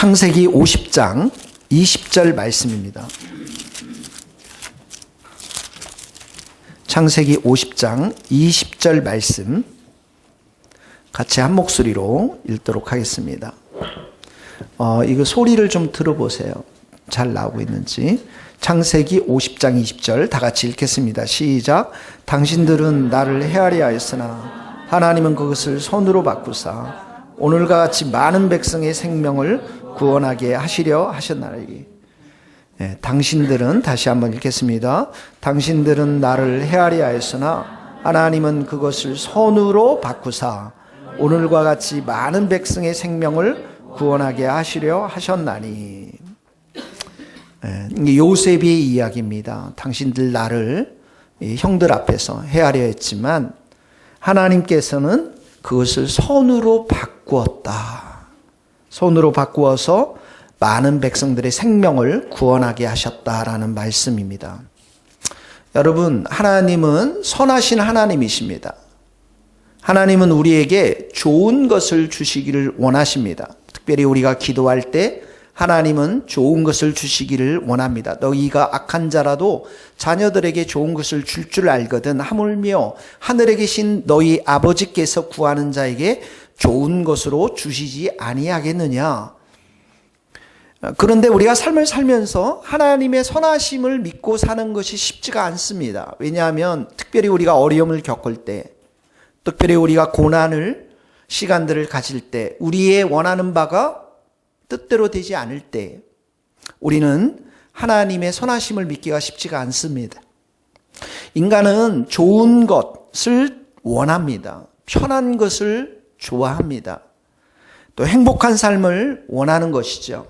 창세기 50장 20절 말씀입니다. 창세기 50장 20절 말씀 같이 한 목소리로 읽도록 하겠습니다. 이거 소리를 좀 들어보세요. 잘 나오고 있는지. 창세기 50장 20절 다 같이 읽겠습니다. 시작. 당신들은 나를 헤아려 하였으나 하나님은 그것을 손으로 바꾸사 오늘과 같이 많은 백성의 생명을 구원하게 하시려 하셨나니. 당신들은, 다시 한번 읽겠습니다. 당신들은 나를 헤아려 하였으나 하나님은 그것을 손으로 바꾸사 오늘과 같이 많은 백성의 생명을 구원하게 하시려 하셨나니. 요셉의 이야기입니다. 당신들 나를 형들 앞에서 헤아려 했지만 하나님께서는 그것을 손으로 바꾸었다. 손으로 바꾸어서 많은 백성들의 생명을 구원하게 하셨다라는 말씀입니다. 여러분, 하나님은 선하신 하나님이십니다. 하나님은 우리에게 좋은 것을 주시기를 원하십니다. 특별히 우리가 기도할 때 하나님은 좋은 것을 주시기를 원합니다. 너희가 악한 자라도 자녀들에게 좋은 것을 줄 줄 알거든 하물며 하늘에 계신 너희 아버지께서 구하는 자에게 좋은 것으로 주시지 아니하겠느냐. 그런데 우리가 삶을 살면서 하나님의 선하심을 믿고 사는 것이 쉽지가 않습니다. 왜냐하면 특별히 우리가 어려움을 겪을 때, 특별히 우리가 고난을, 시간들을 가질 때, 우리의 원하는 바가 뜻대로 되지 않을 때 우리는 하나님의 선하심을 믿기가 쉽지가 않습니다. 인간은 좋은 것을 원합니다. 편한 것을 좋아합니다. 또 행복한 삶을 원하는 것이죠.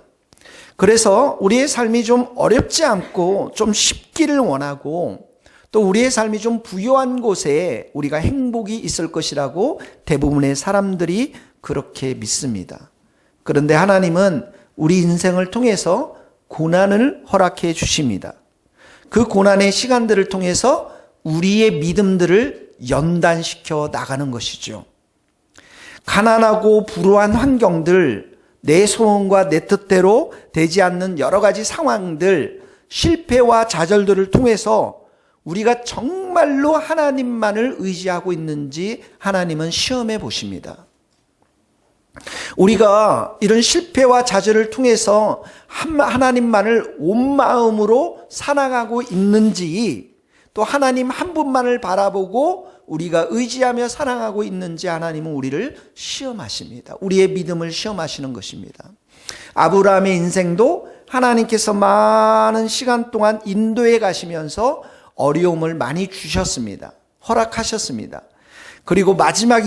그래서 우리의 삶이 좀 어렵지 않고 좀 쉽기를 원하고 또 우리의 삶이 좀 부유한 곳에 우리가 행복이 있을 것이라고 대부분의 사람들이 그렇게 믿습니다. 그런데 하나님은 우리 인생을 통해서 고난을 허락해 주십니다. 그 고난의 시간들을 통해서 우리의 믿음들을 연단시켜 나가는 것이죠. 가난하고 불우한 환경들, 내 소원과 내 뜻대로 되지 않는 여러 가지 상황들, 실패와 좌절들을 통해서 우리가 정말로 하나님만을 의지하고 있는지 하나님은 시험해 보십니다. 우리가 이런 실패와 좌절을 통해서 하나님만을 온 마음으로 사랑하고 있는지, 또 하나님 한 분만을 바라보고 우리가 의지하며 사랑하고 있는지 하나님은 우리를 시험하십니다. 우리의 믿음을 시험하시는 것입니다. 아브라함의 인생도 하나님께서 많은 시간 동안 인도해 가시면서 어려움을 많이 주셨습니다. 허락하셨습니다. 그리고 마지막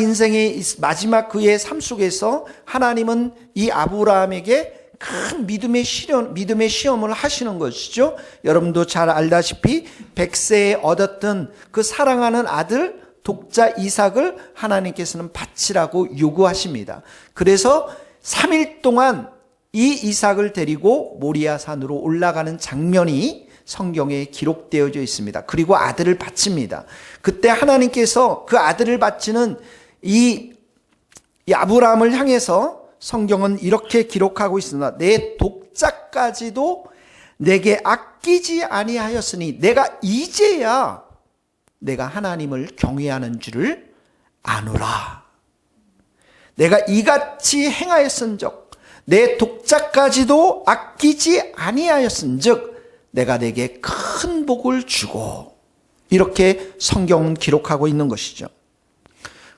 그의 삶 속에서 하나님은 이 아브라함에게 큰 믿음의 시험을 하시는 것이죠. 여러분도 잘 알다시피 100세에 얻었던 그 사랑하는 아들 독자 이삭을 하나님께서는 바치라고 요구하십니다. 그래서 3일 동안 이 이삭을 데리고 모리아 산으로 올라가는 장면이 성경에 기록되어져 있습니다. 그리고 아들을 바칩니다. 그때 하나님께서 그 아들을 바치는 이 아브라함을 향해서 성경은 이렇게 기록하고 있습니다. 내 독자까지도 내게 아끼지 아니하였으니 내가 이제야 내가 하나님을 경외하는 줄을 아노라. 내가 이같이 행하였은즉 내 독자까지도 아끼지 아니하였은즉 내가 내게 큰 복을 주고, 이렇게 성경은 기록하고 있는 것이죠.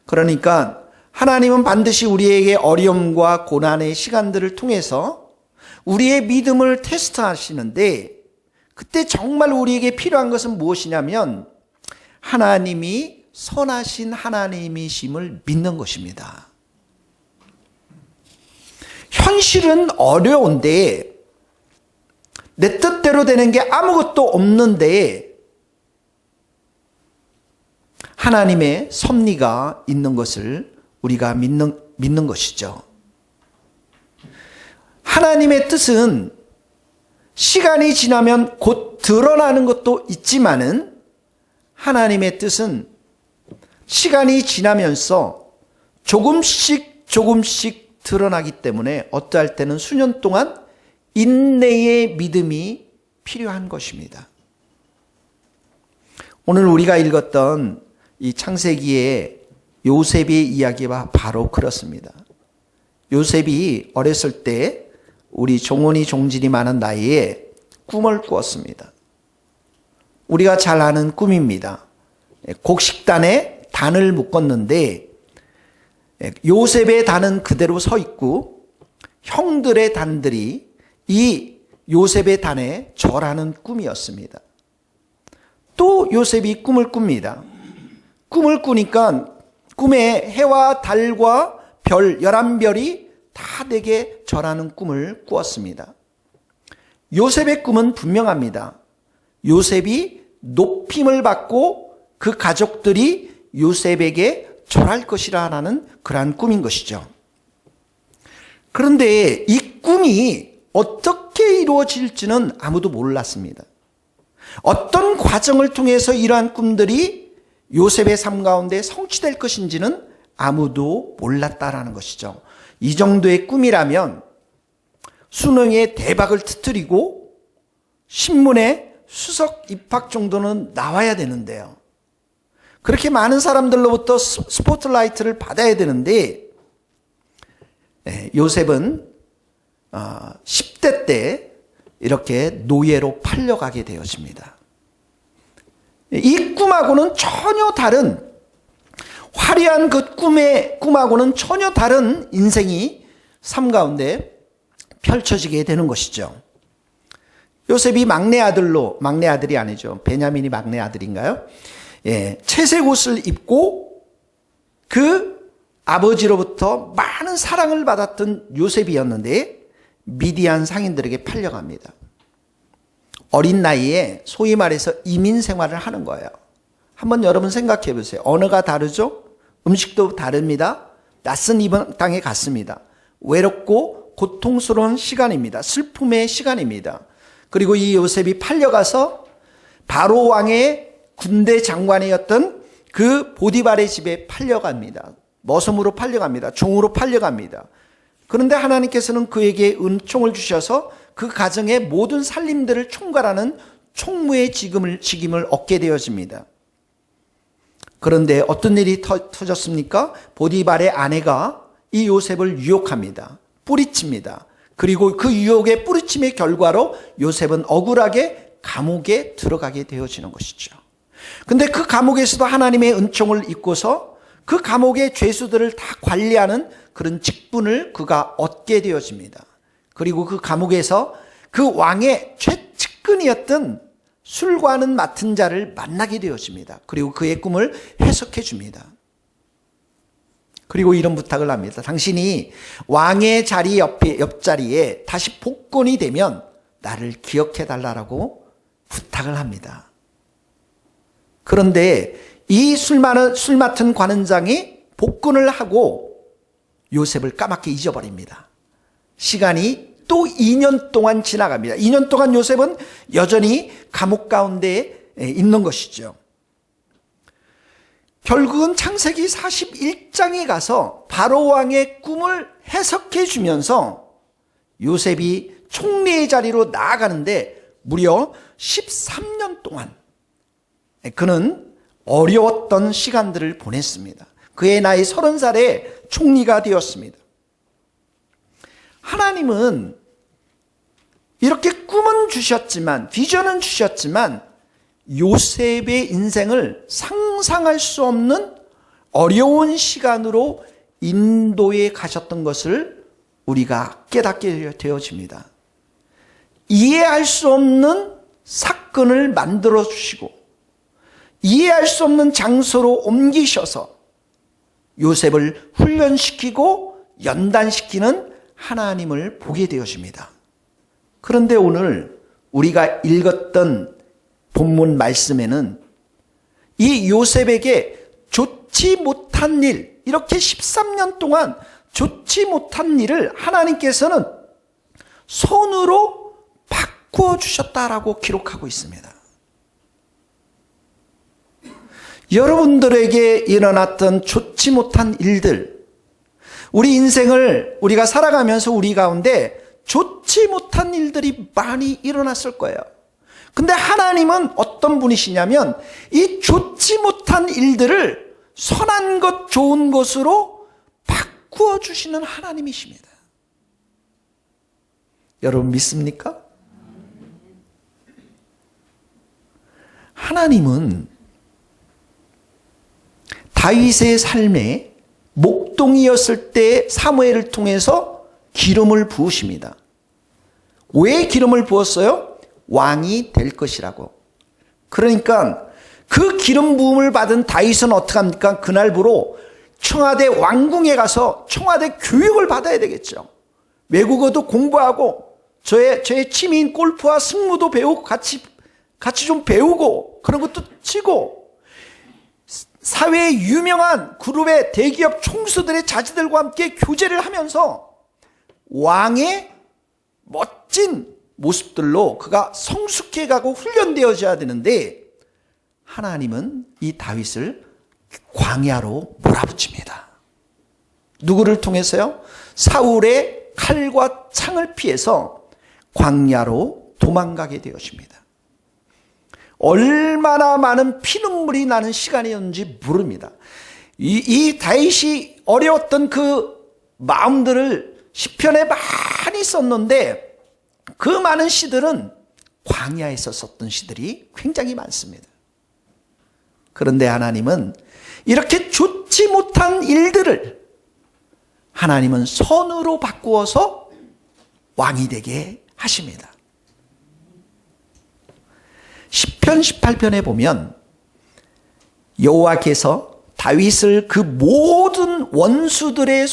그러니까 하나님은 반드시 우리에게 어려움과 고난의 시간들을 통해서 우리의 믿음을 테스트하시는데, 그때 정말 우리에게 필요한 것은 무엇이냐면 하나님이 선하신 하나님이심을 믿는 것입니다. 현실은 어려운데 내 뜻대로 되는 게 아무것도 없는데 하나님의 섭리가 있는 것을 우리가 믿는 것이죠. 하나님의 뜻은 시간이 지나면 곧 드러나는 것도 있지만은 하나님의 뜻은 시간이 지나면서 조금씩 드러나기 때문에 어떠할 때는 수년 동안 인내의 믿음이 필요한 것입니다. 오늘 우리가 읽었던 이 창세기의 요셉의 이야기와 바로 그렇습니다. 요셉이 어렸을 때 우리 종언이 종질이 많은 나이에 꿈을 꾸었습니다. 우리가 잘 아는 꿈입니다. 곡식단에 단을 묶었는데 요셉의 단은 그대로 서 있고 형들의 단들이 이 요셉의 단에 절하는 꿈이었습니다. 또 요셉이 꿈을 꿉니다. 꿈을 꾸니까 꿈에 해와 달과 별 11별이 다 내게 절하는 꿈을 꾸었습니다. 요셉의 꿈은 분명합니다. 요셉이 높임을 받고 그 가족들이 요셉에게 절할 것이라는 그러한 꿈인 것이죠. 그런데 이 꿈이 어떻게 이루어질지는 아무도 몰랐습니다. 어떤 과정을 통해서 이러한 꿈들이 요셉의 삶 가운데 성취될 것인지는 아무도 몰랐다라는 것이죠. 이 정도의 꿈이라면 수능에 대박을 터뜨리고 신문에 수석 입학 정도는 나와야 되는데요. 그렇게 많은 사람들로부터 스포트라이트를 받아야 되는데 요셉은 10대 때 이렇게 노예로 팔려가게 되어집니다. 이 꿈하고는 전혀 다른 화려한 그 꿈하고는 전혀 다른 인생이 삶 가운데 펼쳐지게 되는 것이죠. 요셉이 막내 아들이 아니죠. 베냐민이 막내 아들인가요? 채색 옷을 입고 그 아버지로부터 많은 사랑을 받았던 요셉이었는데 미디안 상인들에게 팔려갑니다. 어린 나이에 소위 말해서 이민 생활을 하는 거예요. 한번 여러분 생각해 보세요. 언어가 다르죠? 음식도 다릅니다. 낯선 이방 땅에 갔습니다. 외롭고 고통스러운 시간입니다. 슬픔의 시간입니다. 그리고 이 요셉이 팔려가서 바로 왕의 군대 장관이었던 그 보디발의 집에 팔려갑니다. 머슴으로 팔려갑니다. 종으로 팔려갑니다. 그런데 하나님께서는 그에게 은총을 주셔서 그 가정의 모든 살림들을 총괄하는 총무의 직임을 얻게 되어집니다. 그런데 어떤 일이 터졌습니까? 보디발의 아내가 이 요셉을 유혹합니다. 뿌리칩니다. 그리고 그 유혹의 뿌리침의 결과로 요셉은 억울하게 감옥에 들어가게 되어지는 것이죠. 근데 그 감옥에서도 하나님의 은총을 입고서 그 감옥의 죄수들을 다 관리하는 그런 직분을 그가 얻게 되어집니다. 그리고 그 감옥에서 그 왕의 최측근이었던 술과는 맡은 자를 만나게 되어집니다. 그리고 그의 꿈을 해석해 줍니다. 그리고 이런 부탁을 합니다. 당신이 왕의 자리 옆자리에 다시 복권이 되면 나를 기억해 달라고 부탁을 합니다. 그런데 이 술 맡은 관원장이 복권을 하고 요셉을 까맣게 잊어버립니다. 시간이 또 2년 동안 지나갑니다. 2년 동안 요셉은 여전히 감옥 가운데 있는 것이죠. 결국은 창세기 41장에 가서 바로 왕의 꿈을 해석해 주면서 요셉이 총리의 자리로 나아가는데 무려 13년 동안 그는 어려웠던 시간들을 보냈습니다. 그의 나이 30살에 총리가 되었습니다. 하나님은 이렇게 꿈은 주셨지만, 비전은 주셨지만 요셉의 인생을 상상할 수 없는 어려운 시간으로 인도해 가셨던 것을 우리가 깨닫게 되어집니다. 이해할 수 없는 사건을 만들어 주시고 이해할 수 없는 장소로 옮기셔서 요셉을 훈련시키고 연단시키는 하나님을 보게 되어집니다. 그런데 오늘 우리가 읽었던 본문 말씀에는 이 요셉에게 좋지 못한 일, 이렇게 13년 동안 좋지 못한 일을 하나님께서는 손으로 바꾸어 주셨다라고 기록하고 있습니다. 여러분들에게 일어났던 좋지 못한 일들, 우리 인생을 우리가 살아가면서 우리 가운데 좋지 못한 일들이 많이 일어났을 거예요. 근데 하나님은 어떤 분이시냐면 이 좋지 못한 일들을 선한 것, 좋은 것으로 바꾸어 주시는 하나님이십니다. 여러분 믿습니까? 하나님은 다윗의 삶에 목동이었을 때 사무엘을 통해서 기름을 부으십니다. 왜 기름을 부었어요? 왕이 될 것이라고. 그러니까 그 기름 부음을 받은 다윗은 어떻게 합니까? 그날부로 청와대 왕궁에 가서 청와대 교육을 받아야 되겠죠. 외국어도 공부하고 저의 취미인 골프와 승무도 배우고 같이 좀 배우고 그런 것도 치고 사회의 유명한 그룹의 대기업 총수들의 자제들과 함께 교제를 하면서 왕의 멋진 모습들로 그가 성숙해가고 훈련되어져야 되는데 하나님은 이 다윗을 광야로 몰아붙입니다. 누구를 통해서요? 사울의 칼과 창을 피해서 광야로 도망가게 되어집니다. 얼마나 많은 피눈물이 나는 시간이었는지 모릅니다. 이 다윗이 어려웠던 그 마음들을 시편에 많이 썼는데 그 많은 시들은 광야에서 썼던 시들이 굉장히 많습니다. 그런데 하나님은 이렇게 좋지 못한 일들을 하나님은 선으로 바꾸어서 왕이 되게 하십니다. 시편 18편에 보면 여호와께서 다윗을 그 모든 원수들의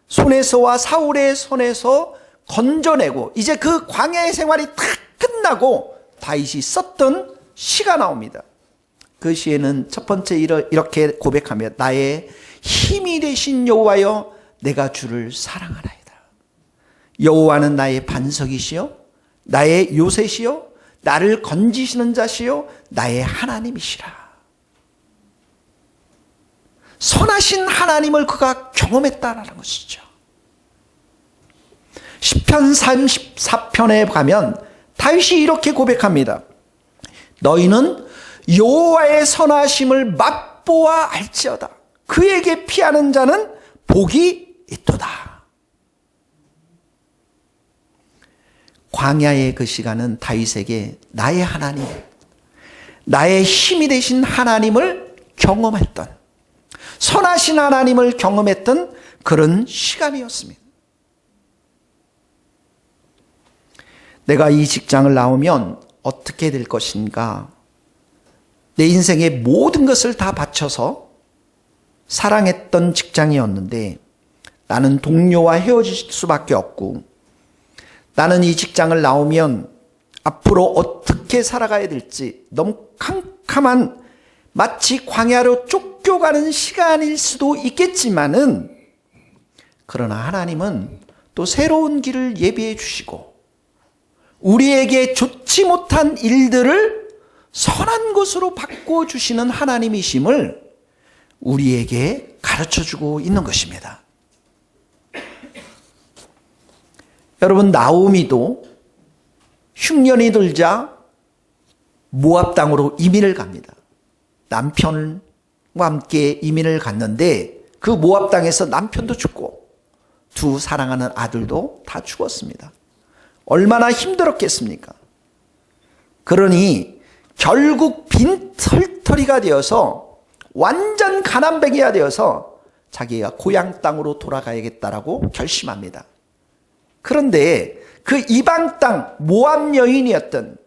손에서와 사울의 손에서 건져내고 이제 그 광야의 생활이 다 끝나고 다윗이 썼던 시가 나옵니다. 그 시에는 첫 번째 이렇게 고백하며 나의 힘이 되신 여호와여 내가 주를 사랑하나이다. 여호와는 나의 반석이시요 나의 요새시요 나를 건지시는 자시요 나의 하나님이시라. 선하신 하나님을 그가 경험했다라는 것이죠. 시편 34편에 가면 다윗이 이렇게 고백합니다. 너희는 여호와의 선하심을 맛보아 알지어다. 그에게 피하는 자는 복이 있도다. 광야의 그 시간은 다윗에게 나의 하나님, 나의 힘이 되신 하나님을 경험했던, 선하신 하나님을 경험했던 그런 시간이었습니다. 내가 이 직장을 나오면 어떻게 될 것인가? 내 인생의 모든 것을 다 바쳐서 사랑했던 직장이었는데 나는 동료와 헤어질 수밖에 없고 나는 이 직장을 나오면 앞으로 어떻게 살아가야 될지 너무 캄캄한 마치 광야로 쫓겨가는 시간일 수도 있겠지만은 그러나 하나님은 또 새로운 길을 예비해 주시고 우리에게 좋지 못한 일들을 선한 것으로 바꿔 주시는 하나님이심을 우리에게 가르쳐 주고 있는 것입니다. 여러분 나오미도 흉년이 들자 모압 땅으로 이민을 갑니다. 남편과 함께 이민을 갔는데 그 모압 땅에서 남편도 죽고 두 사랑하는 아들도 다 죽었습니다. 얼마나 힘들었겠습니까? 그러니 결국 빈털터리가 되어서 완전 가난뱅이가 되어서 자기가 고향 땅으로 돌아가야겠다라고 결심합니다. 그런데 그 이방 땅 모압 여인이었던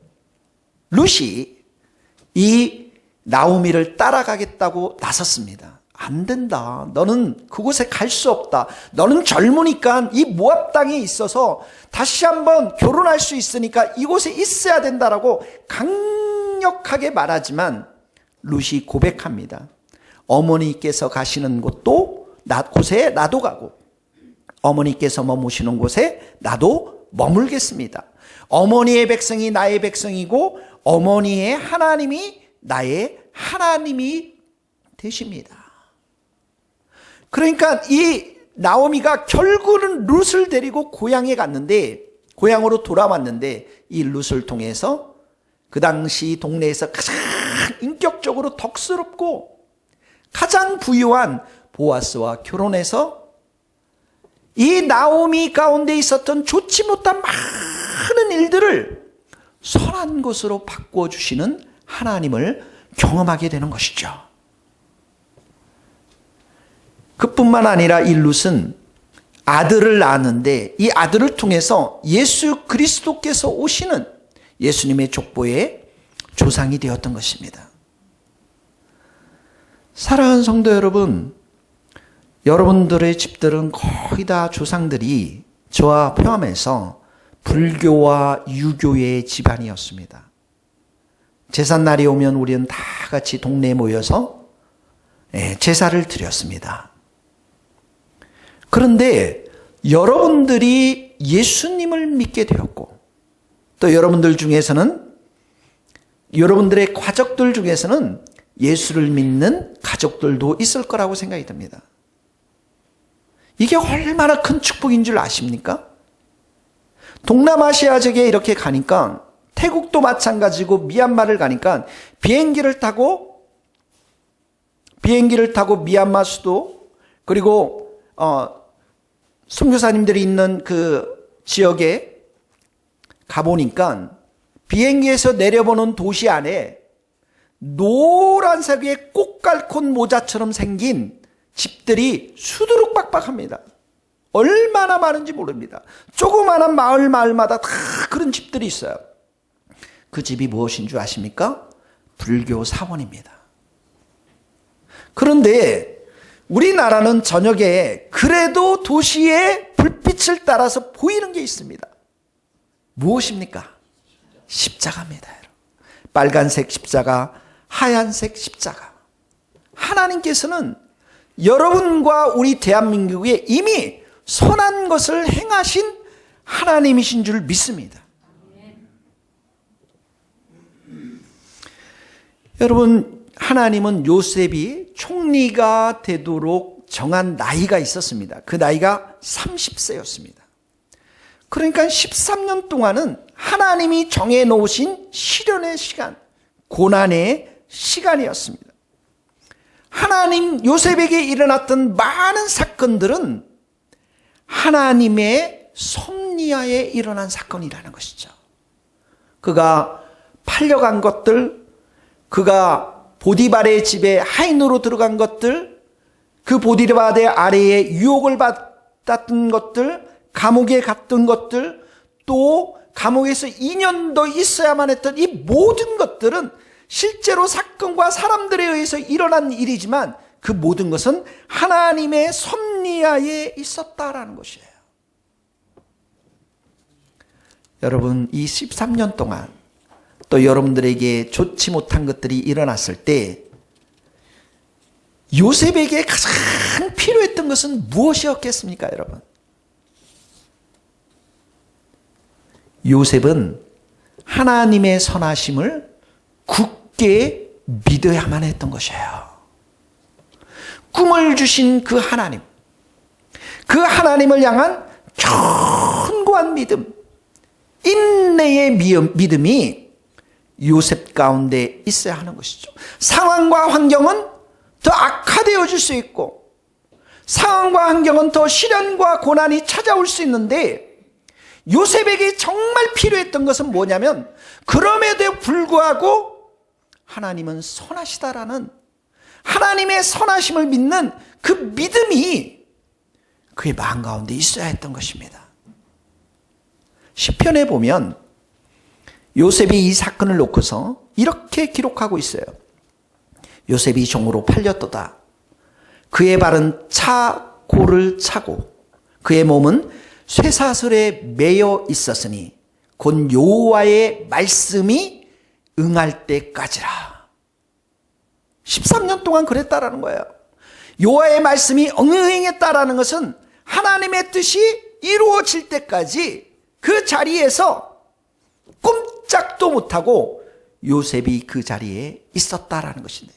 룻이 이 나오미를 따라가겠다고 나섰습니다. 안 된다. 너는 그곳에 갈 수 없다. 너는 젊으니까 이 모압 땅에 있어서 다시 한번 결혼할 수 있으니까 이곳에 있어야 된다라고 강력하게 말하지만 룻이 고백합니다. 어머니께서 가시는 곳에 나도 가고 어머니께서 머무시는 곳에 나도 머물겠습니다. 어머니의 백성이 나의 백성이고 어머니의 하나님이 나의 하나님이 되십니다. 그러니까 이 나오미가 결국은 룻을 데리고 고향으로 돌아왔는데, 이 룻을 통해서 그 당시 동네에서 가장 인격적으로 덕스럽고 가장 부유한 보아스와 결혼해서 이 나오미 가운데 있었던 좋지 못한 많은 일들을 선한 것으로 바꾸어 주시는 하나님을 경험하게 되는 것이죠. 그뿐만 아니라 이 룻은 아들을 낳았는데, 이 아들을 통해서 예수 그리스도께서 오시는 예수님의 족보의 조상이 되었던 것입니다. 사랑하는 성도 여러분, 여러분들의 집들은 거의 다 조상들이 저와 포함해서 불교와 유교의 집안이었습니다. 제삿날이 오면 우리는 다 같이 동네에 모여서 제사를 드렸습니다. 그런데 여러분들이 예수님을 믿게 되었고, 또 여러분들 중에서는, 여러분들의 가족들 중에서는 예수를 믿는 가족들도 있을 거라고 생각이 듭니다. 이게 얼마나 큰 축복인 줄 아십니까? 동남아시아 지역에 이렇게 가니까, 태국도 마찬가지고 미얀마를 가니까 비행기를 타고 미얀마 수도, 그리고 선교사님들이 있는 그 지역에 가보니까 비행기에서 내려보는 도시 안에 노란색의 꽃갈콘 모자처럼 생긴 집들이 수두룩박박합니다. 얼마나 많은지 모릅니다. 조그마한 마을마다 다 그런 집들이 있어요. 그 집이 무엇인 줄 아십니까? 불교 사원입니다. 그런데 우리나라는 저녁에 그래도 도시의 불빛을 따라서 보이는 게 있습니다. 무엇입니까? 십자가입니다. 여러분. 빨간색 십자가, 하얀색 십자가. 하나님께서는 여러분과 우리 대한민국에 이미 선한 것을 행하신 하나님이신 줄 믿습니다. 여러분, 하나님은 요셉이 총리가 되도록 정한 나이가 있었습니다. 그 나이가 30세였습니다. 그러니까 13년 동안은 하나님이 정해놓으신 시련의 시간, 고난의 시간이었습니다. 하나님, 요셉에게 일어났던 많은 사건들은 하나님의 섭리하에 일어난 사건이라는 것이죠. 그가 팔려간 것들, 그가 보디발의 집에 하인으로 들어간 것들, 그 보디발 아래에 유혹을 받았던 것들, 감옥에 갔던 것들, 또 감옥에서 2년도 있어야만 했던 이 모든 것들은 실제로 사건과 사람들에 의해서 일어난 일이지만 그 모든 것은 하나님의 섭리하에 있었다라는 것이에요. 여러분, 이 13년 동안 또 여러분들에게 좋지 못한 것들이 일어났을 때 요셉에게 가장 필요했던 것은 무엇이었겠습니까, 여러분? 요셉은 하나님의 선하심을 굳게 믿어야만 했던 것이에요. 꿈을 주신 그 하나님, 그 하나님을 향한 견고한 믿음, 인내의 믿음이 요셉 가운데 있어야 하는 것이죠. 상황과 환경은 더 악화되어질 수 있고, 상황과 환경은 더 시련과 고난이 찾아올 수 있는데, 요셉에게 정말 필요했던 것은 뭐냐면, 그럼에도 불구하고 하나님은 선하시다라는 하나님의 선하심을 믿는 그 믿음이 그의 마음 가운데 있어야 했던 것입니다. 시편에 보면 요셉이 이 사건을 놓고서 이렇게 기록하고 있어요. 요셉이 종으로 팔렸도다. 그의 발은 차고를 차고 그의 몸은 쇠사슬에 매여 있었으니 곧 여호와의 말씀이 응할 때까지라. 13년 동안 그랬다라는 거예요. 여호와의 말씀이 응행했다라는 것은 하나님의 뜻이 이루어질 때까지 그 자리에서 꼼짝도 못하고 요셉이 그 자리에 있었다라는 것인데,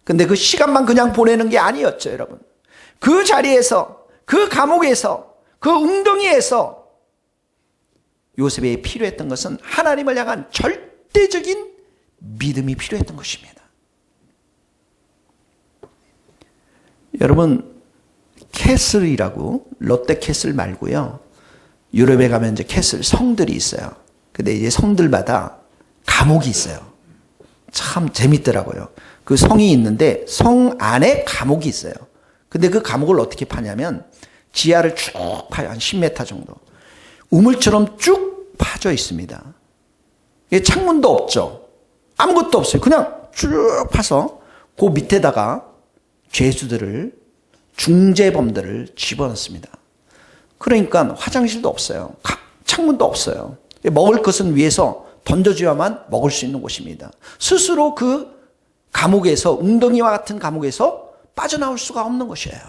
근데 그 시간만 그냥 보내는 게 아니었죠, 여러분. 그 자리에서 그 감옥에서, 그 웅덩이에서 요셉에게 필요했던 것은 하나님을 향한 절대적인 믿음이 필요했던 것입니다. 여러분, 캐슬이라고, 롯데 캐슬 말고요, 유럽에 가면 이제 캐슬, 성들이 있어요. 근데 이제 성들마다 감옥이 있어요. 참 재밌더라고요. 그 성이 있는데 성 안에 감옥이 있어요. 근데 그 감옥을 어떻게 파냐면 지하를 쭉 파요. 한 10m 정도. 우물처럼 쭉 파져 있습니다. 창문도 없죠. 아무것도 없어요. 그냥 쭉 파서 그 밑에다가 죄수들을, 중재범들을 집어넣습니다. 그러니까 화장실도 없어요. 창문도 없어요. 먹을 것은 위에서 던져줘야만 먹을 수 있는 곳입니다. 스스로 그 감옥에서, 웅덩이와 같은 감옥에서 빠져나올 수가 없는 것이에요.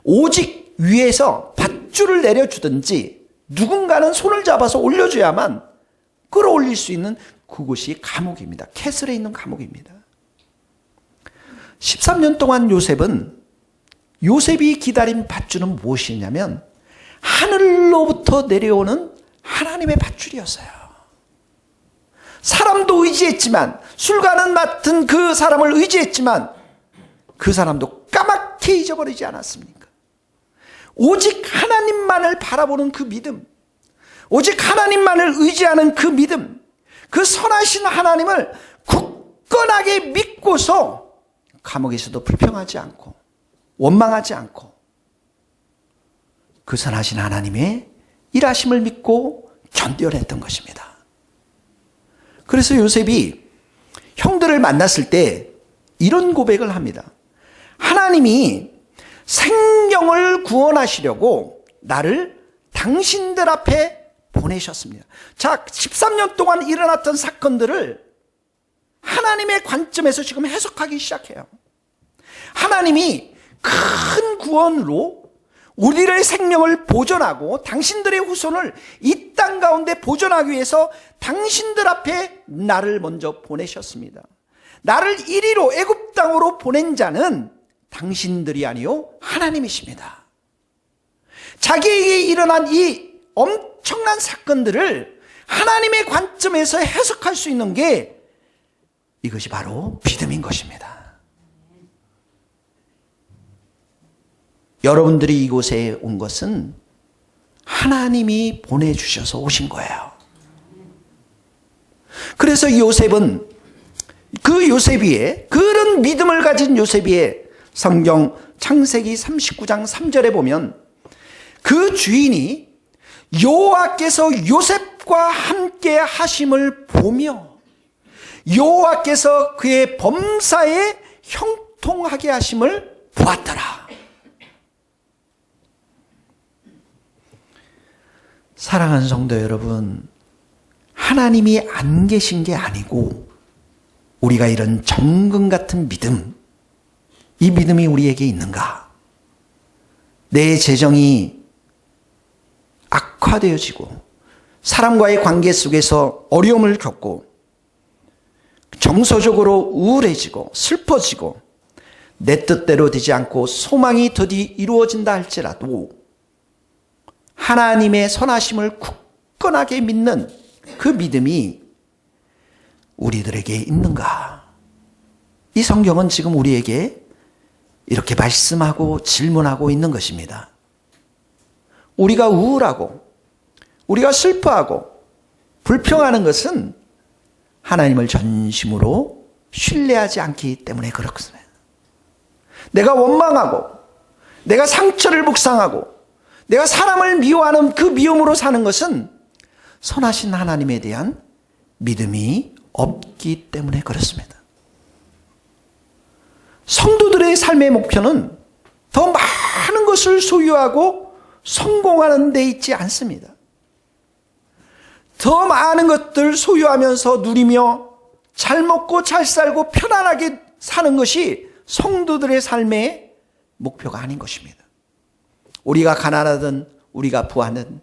오직 위에서 밧줄을 내려주든지 누군가는 손을 잡아서 올려줘야만 끌어올릴 수 있는 그곳이 감옥입니다. 캐슬에 있는 감옥입니다. 13년 동안 요셉이 기다린 밧줄은 무엇이냐면 하늘로부터 내려오는 하나님의 밧줄이었어요. 사람도 의지했지만, 술가는 맡은 그 사람을 의지했지만 그 사람도 까맣게 잊어버리지 않았습니까? 오직 하나님만을 바라보는 그 믿음, 오직 하나님만을 의지하는 그 믿음, 그 선하신 하나님을 굳건하게 믿고서 감옥에서도 불평하지 않고 원망하지 않고 그 선하신 하나님의 일하심을 믿고 견뎌냈던 것입니다. 그래서 요셉이 형들을 만났을 때 이런 고백을 합니다. 하나님이 생명을 구원하시려고 나를 당신들 앞에 보내셨습니다. 자, 13년 동안 일어났던 사건들을 하나님의 관점에서 지금 해석하기 시작해요. 하나님이 큰 구원으로 우리의 생명을 보존하고 당신들의 후손을 이 땅 가운데 보존하기 위해서 당신들 앞에 나를 먼저 보내셨습니다. 나를 이리로 애굽 땅으로 보낸 자는 당신들이 아니요 하나님이십니다. 자기에게 일어난 이 엄청난 사건들을 하나님의 관점에서 해석할 수 있는 게 이것이 바로 믿음인 것입니다. 여러분들이 이곳에 온 것은 하나님이 보내주셔서 오신 거예요. 그래서 요셉은, 그 요셉이에, 그런 믿음을 가진 요셉이에 성경 창세기 39장 3절에 보면 그 주인이 여호와께서 요셉과 함께 하심을 보며 여호와께서 그의 범사에 형통하게 하심을 보았더라. 사랑하는 성도 여러분, 하나님이 안 계신 게 아니고 우리가 이런 정금 같은 믿음, 이 믿음이 우리에게 있는가? 내 재정이 악화되어지고 사람과의 관계 속에서 어려움을 겪고 정서적으로 우울해지고 슬퍼지고 내 뜻대로 되지 않고 소망이 더디 이루어진다 할지라도 하나님의 선하심을 굳건하게 믿는 그 믿음이 우리들에게 있는가? 이 성경은 지금 우리에게 이렇게 말씀하고 질문하고 있는 것입니다. 우리가 우울하고 우리가 슬퍼하고 불평하는 것은 하나님을 전심으로 신뢰하지 않기 때문에 그렇습니다. 내가 원망하고 내가 상처를 묵상하고 내가 사람을 미워하는 그 미움으로 사는 것은 선하신 하나님에 대한 믿음이 없기 때문에 그렇습니다. 성도들의 삶의 목표는 더 많은 것을 소유하고 성공하는 데 있지 않습니다. 더 많은 것들 소유하면서 누리며 잘 먹고 잘 살고 편안하게 사는 것이 성도들의 삶의 목표가 아닌 것입니다. 우리가 가난하든 우리가 부하든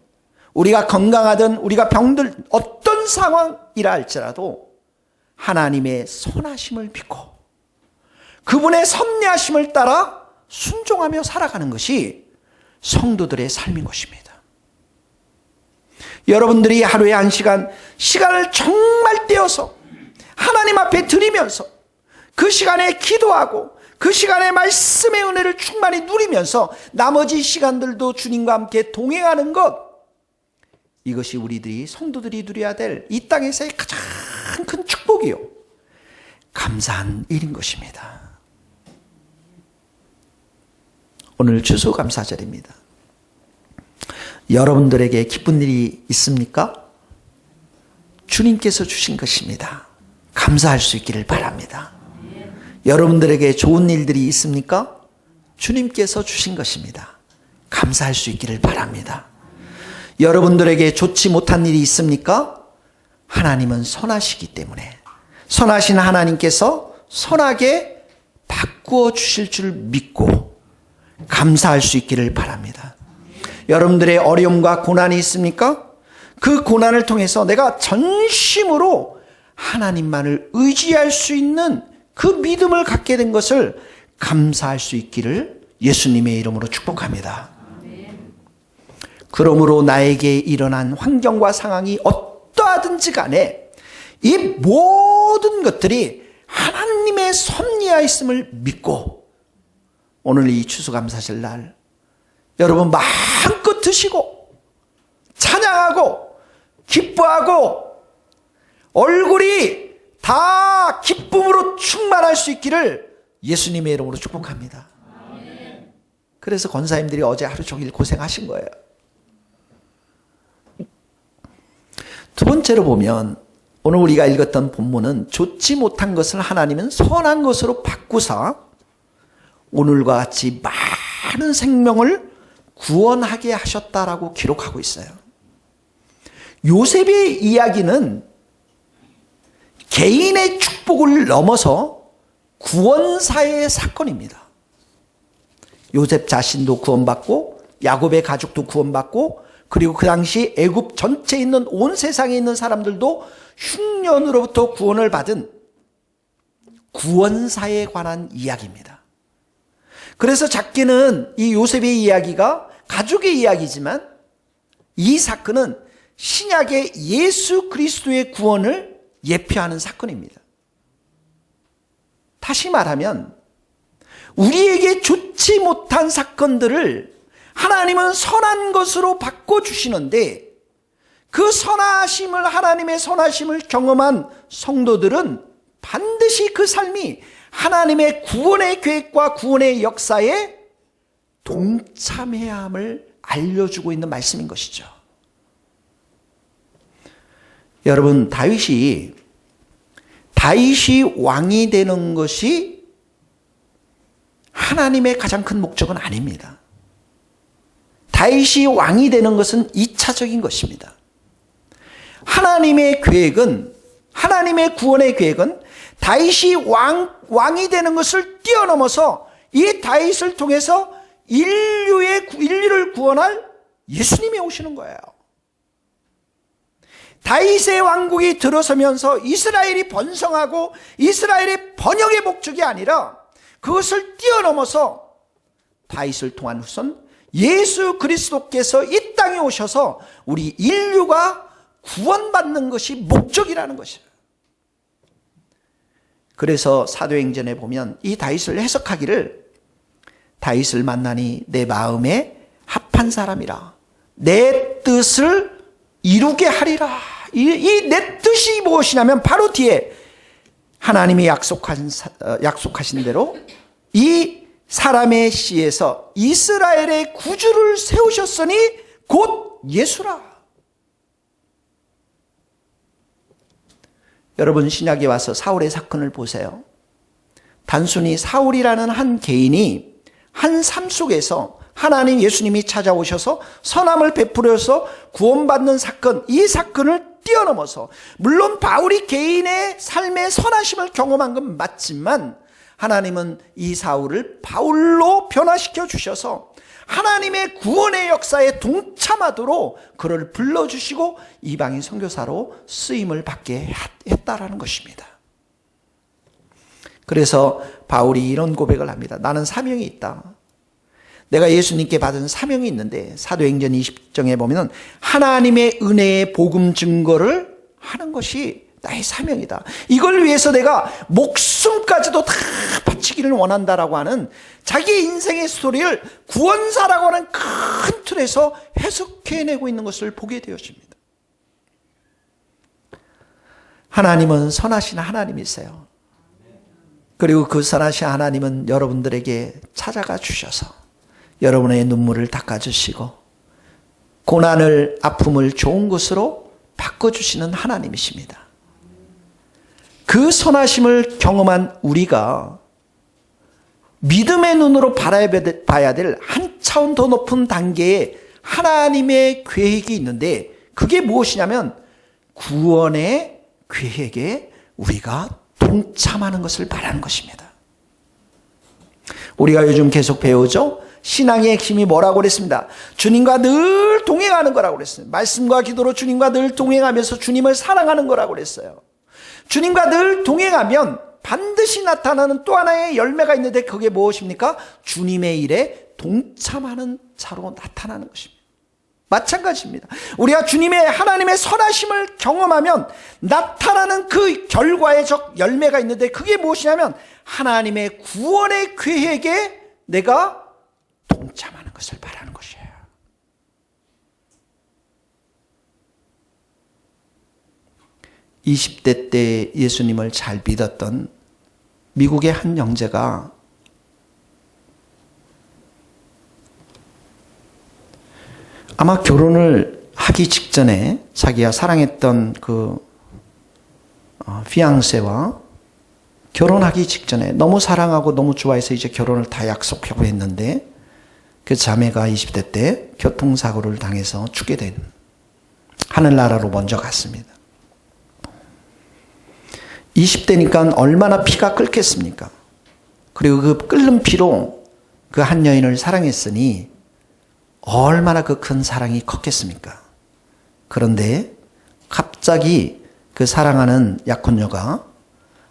우리가 건강하든 우리가 병들 어떤 상황이라 할지라도 하나님의 선하심을 믿고 그분의 섭리하심을 따라 순종하며 살아가는 것이 성도들의 삶인 것입니다. 여러분들이 하루에 1시간, 시간을 정말 떼어서 하나님 앞에 드리면서 그 시간에 기도하고 그 시간에 말씀의 은혜를 충만히 누리면서 나머지 시간들도 주님과 함께 동행하는 것, 이것이 우리들이 성도들이 누려야 될 이 땅에서의 가장 큰 축복이요, 감사한 일인 것입니다. 오늘 추수감사절입니다. 여러분들에게 기쁜 일이 있습니까? 주님께서 주신 것입니다. 감사할 수 있기를 바랍니다. 여러분들에게 좋은 일들이 있습니까? 주님께서 주신 것입니다. 감사할 수 있기를 바랍니다. 여러분들에게 좋지 못한 일이 있습니까? 하나님은 선하시기 때문에 선하신 하나님께서 선하게 바꾸어 주실 줄 믿고 감사할 수 있기를 바랍니다. 여러분들의 어려움과 고난이 있습니까? 그 고난을 통해서 내가 전심으로 하나님만을 의지할 수 있는 그 믿음을 갖게 된 것을 감사할 수 있기를 예수님의 이름으로 축복합니다. 그러므로 나에게 일어난 환경과 상황이 어떠하든지 간에 이 모든 것들이 하나님의 섭리하였음을 믿고 오늘 이 추수감사절 날 여러분 마음껏 드시고 찬양하고 기뻐하고 얼굴이 다 기쁨으로 충만할 수 있기를 예수님의 이름으로 축복합니다. 그래서 권사님들이 어제 하루 종일 고생하신 거예요. 두 번째로 보면 오늘 우리가 읽었던 본문은 좋지 못한 것을 하나님은 선한 것으로 바꾸사 오늘과 같이 많은 생명을 구원하게 하셨다라고 기록하고 있어요. 요셉의 이야기는 개인의 축복을 넘어서 구원사의 사건입니다. 요셉 자신도 구원받고 야곱의 가족도 구원받고 그리고 그 당시 애굽 전체에 있는 온 세상에 있는 사람들도 흉년으로부터 구원을 받은 구원사에 관한 이야기입니다. 그래서 작게는 이 요셉의 이야기가 가족의 이야기지만 이 사건은 신약의 예수 그리스도의 구원을 예표하는 사건입니다. 다시 말하면 우리에게 좋지 못한 사건들을 하나님은 선한 것으로 바꿔주시는데 그 선하심을 하나님의 선하심을 경험한 성도들은 반드시 그 삶이 하나님의 구원의 계획과 구원의 역사에 동참해야 함을 알려주고 있는 말씀인 것이죠. 여러분 다윗이 왕이 되는 것이 하나님의 가장 큰 목적은 아닙니다. 다윗이 왕이 되는 것은 2차적인 것입니다. 하나님의 계획은 하나님의 구원의 계획은 다윗이 왕이 되는 것을 뛰어넘어서 이 다윗을 통해서 인류를 구원할 예수님이 오시는 거예요. 다윗의 왕국이 들어서면서 이스라엘이 번성하고 이스라엘의 번영의 목적이 아니라 그것을 뛰어넘어서 다윗을 통한 후손 예수 그리스도께서 이 땅에 오셔서 우리 인류가 구원받는 것이 목적이라는 것이에요. 그래서 사도행전에 보면 이 다윗을 해석하기를 다윗을 만나니 내 마음에 합한 사람이라 내 뜻을 이루게 하리라. 이 내 뜻이 무엇이냐면 바로 뒤에 하나님이 약속하신 대로 이 사람의 씨에서 이스라엘의 구주를 세우셨으니 곧 예수라. 여러분 신약에 와서 사울의 사건을 보세요. 단순히 사울이라는 한 개인이 한 삶 속에서 하나님 예수님이 찾아오셔서 선함을 베풀어서 구원받는 사건, 이 사건을 뛰어넘어서 물론 바울이 개인의 삶의 선하심을 경험한 건 맞지만 하나님은 이 사울을 바울로 변화시켜 주셔서 하나님의 구원의 역사에 동참하도록 그를 불러주시고 이방인 선교사로 쓰임을 받게 했다라는 것입니다. 그래서 바울이 이런 고백을 합니다. 나는 사명이 있다. 내가 예수님께 받은 사명이 있는데 사도행전 20장에 보면 하나님의 은혜의 복음 증거를 하는 것이 나의 사명이다. 이걸 위해서 내가 목숨까지도 다 바치기를 원한다라고 하는 자기의 인생의 스토리를 구원사라고 하는 큰 틀에서 해석해내고 있는 것을 보게 되어집니다. 하나님은 선하신 하나님이세요. 그리고 그 선하신 하나님은 여러분들에게 찾아가 주셔서 여러분의 눈물을 닦아주시고 고난을, 아픔을 좋은 것으로 바꿔주시는 하나님이십니다. 그 선하심을 경험한 우리가 믿음의 눈으로 바라봐야 될 한 차원 더 높은 단계의 하나님의 계획이 있는데 그게 무엇이냐면 구원의 계획에 우리가 동참하는 것을 말하는 것입니다. 우리가 요즘 계속 배우죠? 신앙의 핵심이 뭐라고 그랬습니다. 주님과 늘 동행하는 거라고 그랬어요. 말씀과 기도로 주님과 늘 동행하면서 주님을 사랑하는 거라고 그랬어요. 주님과 늘 동행하면 반드시 나타나는 또 하나의 열매가 있는데 그게 무엇입니까? 주님의 일에 동참하는 자로 나타나는 것입니다. 마찬가지입니다. 우리가 주님의 하나님의 선하심을 경험하면 나타나는 그 결과적 열매가 있는데 그게 무엇이냐면 하나님의 구원의 계획에 내가 동참하는 것을 말하는 것이에요. (20대) 때 예수님을 잘 믿었던 미국의 한 형제가 아마 결혼을 하기 직전에 자기가 사랑했던 그 피앙세와 결혼하기 직전에 너무 사랑하고 너무 좋아해서 이제 결혼을 다 약속하고 했는데 그 자매가 20대 때 교통사고를 당해서 죽게 된 하늘나라로 먼저 갔습니다. 20대니까 얼마나 피가 끓겠습니까? 그리고 그 끓는 피로 그 한 여인을 사랑했으니 얼마나 그 큰 사랑이 컸겠습니까? 그런데 갑자기 그 사랑하는 약혼녀가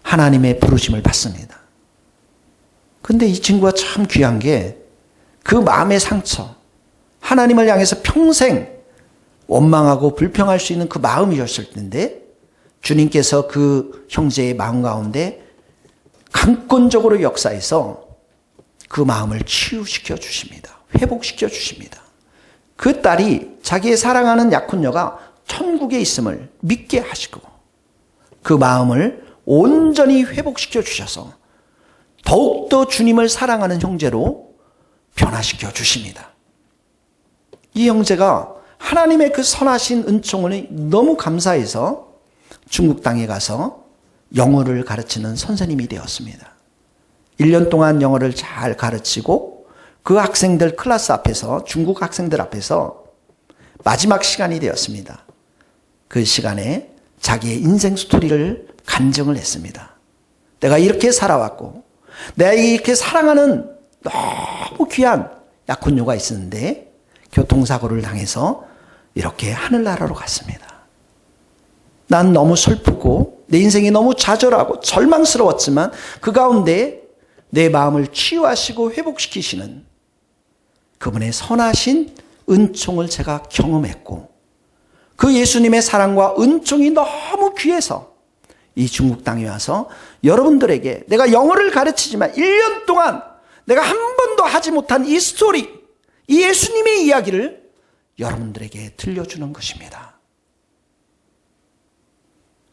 하나님의 부르심을 받습니다. 근데 이 친구가 참 귀한 게 그 마음의 상처, 하나님을 향해서 평생 원망하고 불평할 수 있는 그 마음이었을 텐데 주님께서 그 형제의 마음 가운데 강권적으로 역사해서 그 마음을 치유시켜 주십니다. 회복시켜 주십니다. 그 딸이 자기의 사랑하는 약혼녀가 천국에 있음을 믿게 하시고 그 마음을 온전히 회복시켜 주셔서 더욱더 주님을 사랑하는 형제로 변화시켜 주십니다. 이 형제가 하나님의 그 선하신 은총을 너무 감사해서 중국 땅에 가서 영어를 가르치는 선생님이 되었습니다. 1년 동안 영어를 잘 가르치고 그 학생들 클래스 앞에서 중국 학생들 앞에서 마지막 시간이 되었습니다. 그 시간에 자기의 인생 스토리를 간증을 했습니다. 내가 이렇게 살아왔고 내가 이렇게 사랑하는 너무 귀한 약혼녀가 있었는데 교통사고를 당해서 이렇게 하늘나라로 갔습니다. 난 너무 슬프고 내 인생이 너무 좌절하고 절망스러웠지만 그 가운데 내 마음을 치유하시고 회복시키시는 그분의 선하신 은총을 제가 경험했고 그 예수님의 사랑과 은총이 너무 귀해서 이 중국 땅에 와서 여러분들에게 내가 영어를 가르치지만 1년 동안 내가 한 번도 하지 못한 이 스토리, 이 예수님의 이야기를 여러분들에게 들려주는 것입니다.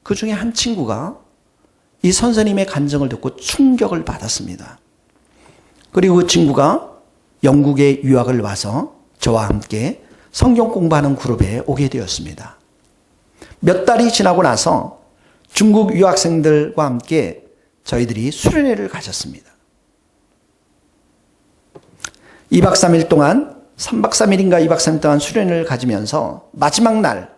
그 중에 한 친구가 이 선생님의 간증을 듣고 충격을 받았습니다. 그리고 그 친구가 영국에 유학을 와서 저와 함께 성경 공부하는 그룹에 오게 되었습니다. 몇 달이 지나고 나서 중국 유학생들과 함께 저희들이 수련회를 가졌습니다. 2박 3일 동안 3박 3일인가 2박 3일 동안 수련회를 가지면서 마지막 날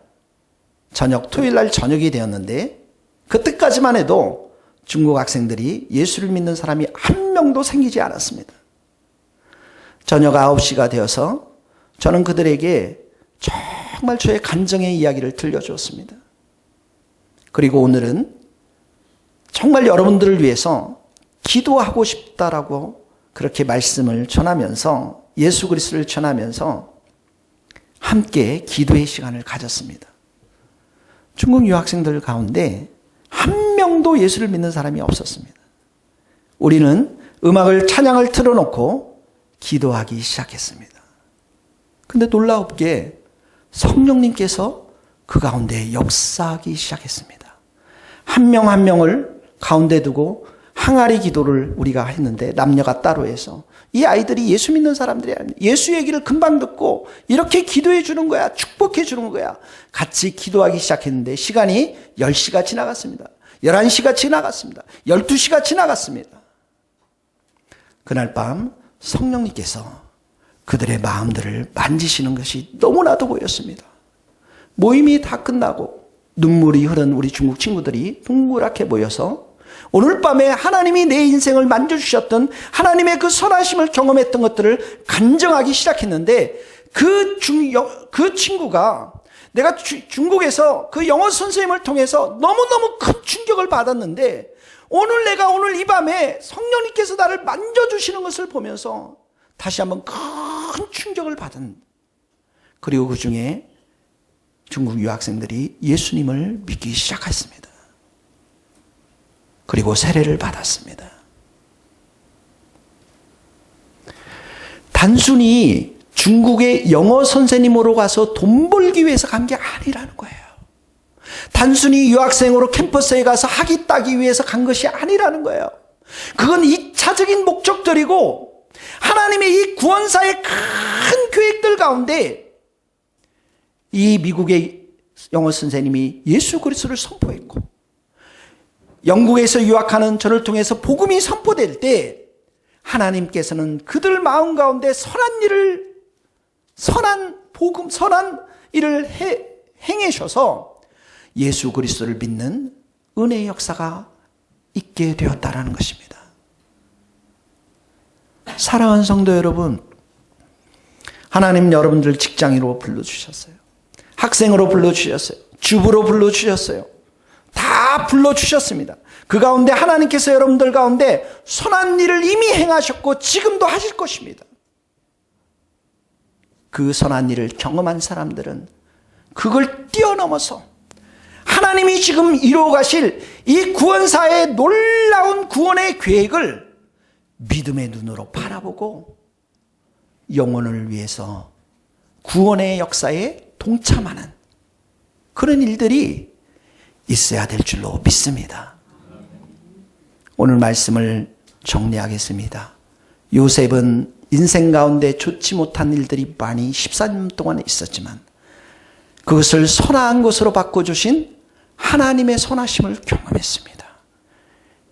저녁 토요일 날 저녁이 되었는데 그때까지만 해도 중국 학생들이 예수를 믿는 사람이 한 명도 생기지 않았습니다. 저녁 9시가 되어서 저는 그들에게 정말 저의 간증의 이야기를 들려주었습니다. 그리고 오늘은 정말 여러분들을 위해서 기도하고 싶다라고 그렇게 말씀을 전하면서 예수 그리스도를 전하면서 함께 기도의 시간을 가졌습니다. 중국 유학생들 가운데 한 명도 예수를 믿는 사람이 없었습니다. 우리는 음악을, 찬양을 틀어놓고 기도하기 시작했습니다. 근데 놀랍게 성령님께서 그 가운데 역사하기 시작했습니다. 한 명 한 명을 가운데 두고 항아리 기도를 우리가 했는데, 남녀가 따로 해서 이 아이들이 예수 믿는 사람들이 아닙니다. 예수 얘기를 금방 듣고 이렇게 기도해 주는 거야, 축복해 주는 거야. 같이 기도하기 시작했는데 시간이 10시가 지나갔습니다. 11시가 지나갔습니다. 12시가 지나갔습니다. 그날 밤 성령님께서 그들의 마음들을 만지시는 것이 너무나도 보였습니다. 모임이 다 끝나고 눈물이 흐른 우리 중국 친구들이 동그랗게 모여서 오늘 밤에 하나님이 내 인생을 만져주셨던 하나님의 그 선하심을 경험했던 것들을 간증하기 시작했는데, 그 친구가 내가 중국에서 그 영어 선생님을 통해서 너무너무 큰 충격을 받았는데, 내가 오늘 이 밤에 성령님께서 나를 만져주시는 것을 보면서 다시 한번 큰 충격을 받은. 그리고 그 중에 중국 유학생들이 예수님을 믿기 시작했습니다. 그리고 세례를 받았습니다. 단순히 중국의 영어 선생님으로 가서 돈 벌기 위해서 간 게 아니라는 거예요. 단순히 유학생으로 캠퍼스에 가서 학위 따기 위해서 간 것이 아니라는 거예요. 그건 2차적인 목적들이고, 하나님의 이 구원사의 큰 계획들 가운데 이 미국의 영어 선생님이 예수 그리스도를 선포했고, 영국에서 유학하는 저를 통해서 복음이 선포될 때 하나님께서는 그들 마음 가운데 선한 일을 행하셔서 예수 그리스도를 믿는 은혜의 역사가 있게 되었다라는 것입니다. 사랑하는 성도 여러분, 하나님 여러분들 직장인으로 불러주셨어요. 학생으로 불러주셨어요. 주부로 불러주셨어요. 다 불러주셨습니다. 그 가운데 하나님께서 여러분들 가운데 선한 일을 이미 행하셨고 지금도 하실 것입니다. 그 선한 일을 경험한 사람들은 그걸 뛰어넘어서 하나님이 지금 이루어가실 이 구원사의 놀라운 구원의 계획을 믿음의 눈으로 바라보고 영혼을 위해서 구원의 역사에 동참하는 그런 일들이 있어야 될 줄로 믿습니다. 오늘 말씀을 정리하겠습니다. 요셉은 인생 가운데 좋지 못한 일들이 많이 14년 동안 있었지만 그것을 선한 것으로 바꿔주신 하나님의 선하심을 경험했습니다.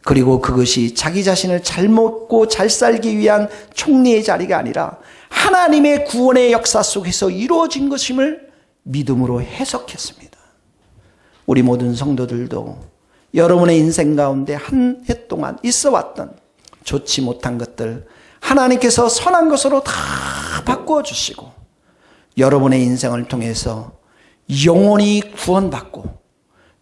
그리고 그것이 자기 자신을 잘 먹고 잘 살기 위한 총리의 자리가 아니라 하나님의 구원의 역사 속에서 이루어진 것임을 믿음으로 해석했습니다. 우리 모든 성도들도 여러분의 인생 가운데 한 해 동안 있어 왔던 좋지 못한 것들 하나님께서 선한 것으로 다 바꾸어 주시고 여러분의 인생을 통해서 영원히 구원받고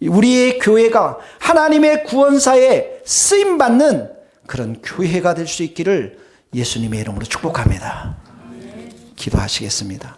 우리의 교회가 하나님의 구원사에 쓰임받는 그런 교회가 될 수 있기를 예수님의 이름으로 축복합니다. 기도하시겠습니다.